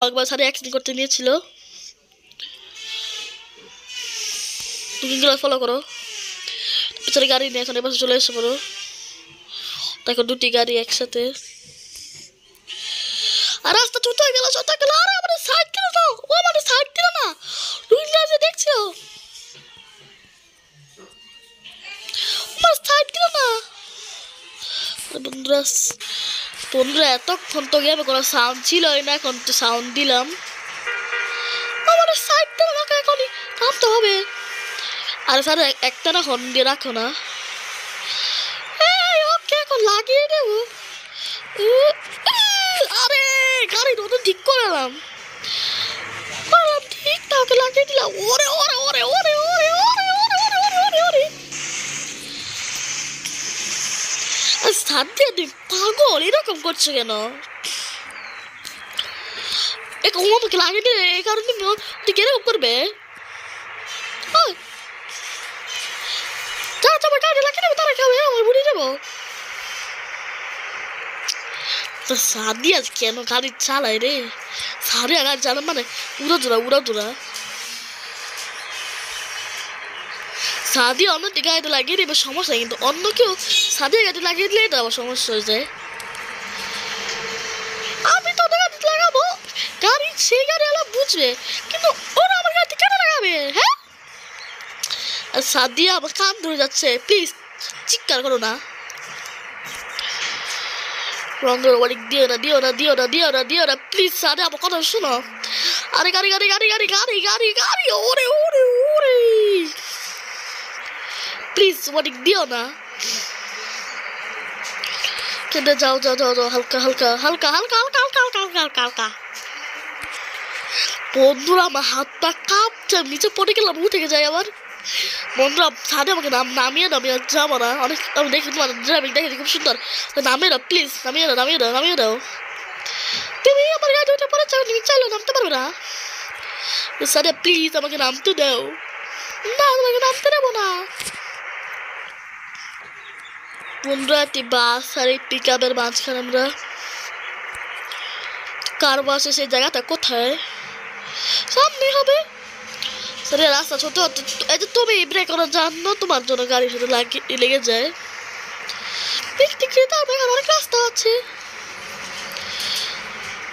একবার সাথে অ্যাক্সিডেন্ট করতে নিয়েছিল। তুমি ফলো করো, পিছনে গাড়ি নিয়ে এখন এবার চলে এসে পড়ো। দেখো দুটি গাড়ি একসাথে, আর রাস্তা ছোট হয়ে গেল, ছোট হয়ে গেল। আরে আমাদের সাইড দিল তো, ও আমাদের সাইড দিল না। রুইলা যে দেখছো, আমার সাইড দিল না। বন্ধুরা বন্ধুরা এতক্ষণ তো গেমে কোনো সাউন্ড ছিলই না, এখন তো সাউন্ড দিলাম। আমাদের সাইড দিল না, এখনই থামতে হবে। আরে স্যার একটা না হর্ন দিয়ে রাখো না। ওকে এখন লাগিয়ে দেবো। আরে গাড়ি নতুন ঠিক করলাম, ঠিক না, ওকে লাগিয়ে দিলাম। ওরে ওরে ওরে ওরে ওরে ওরে ওরে ওরে ওরে ওরে সাথে তুই পাগল এরকম করছো কেন? আমাকে লাগিয়ে দিলে এই কারণে তুই কিরকম করবে? গাড়ি লাগিয়ে দেবো, তারা খাবে, আমার বুড়ি দেবো। তো সাদি আজ কেন গাড়ি চালায় রে? সারি গাড়ি চালান মানে উড়া সাদি অন্য গাড়িতে লাগিয়ে দেবে সমস্যা, কিন্তু অন্য কেউ সাদি গাড়ি লাগিয়ে দিলে এটা আবার সমস্যা হয়ে যায়। আমি তো গাড়িতে লাগাবো, গাড়ি সেই গাড়ি আলা বুঝবে, কিন্তু ওরা আমার গাড়িতে কেন লাগাবে? হ্যাঁ, আর সাদিয়া আমার কান ধরে যাচ্ছে, প্লিজ চিৎকার করো না। রঙের বাড়ি দিও না প্লিজ সাদে আমার কথা শোনো। আরে গাড়ি ওরে ওরে ওরে প্লিজ ওয়ার্নিং দিও না। কেটে যাও হালকা। বন্ধুরা আমার হাতটা কাঁপছে, নিচে পড়ে গেলাম, উঠে যাই আবার। বন্ধুরা সাদে আমাকে নামিয়ে যাবো না, অনেক আমি দেখি তোমার ড্রাইভিং দেখেছি খুব সুন্দর, নামিয়ে দাও প্লিজ, নামিয়ে দাও। তুমি আমার গাড়ি উঠে পড়ে চাও, তুমি চাইলেও নামতে পারবে না। সাদে প্লিজ আমাকে নামতে দাও। না, তোমাকে নামতে দেবো না। বন্ধুরা একটি বাস আর এই পিক আপের মাঝখানে আমরা, কার বাসে সেই জায়গাটা কোথায়? সামনে হবে। রাস্তা ছোট, এই যে তুমি ব্রেক করার জন্য তোমার জন্য গাড়ির সাথে লেগে যায়। অনেক রাস্তা আছে,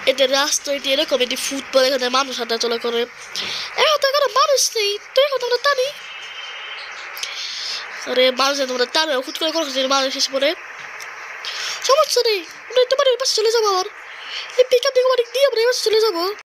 এটি রাস্তা, এটি এরকম, এটি ফুটবল, এখানে মানুষ হাঁটাচলা করে। এখন তো এখানে মানুষ নেই, তো এখন আমরা টানি। আরে মানুষ তোমরা টানো, হুট করে কোনো মানুষ এসে পড়ে, সমস্যা নেই, আমরা তোমার পাশে চলে যাবো। আবার এই পিক আপ দিয়ে আমরা চলে যাবো।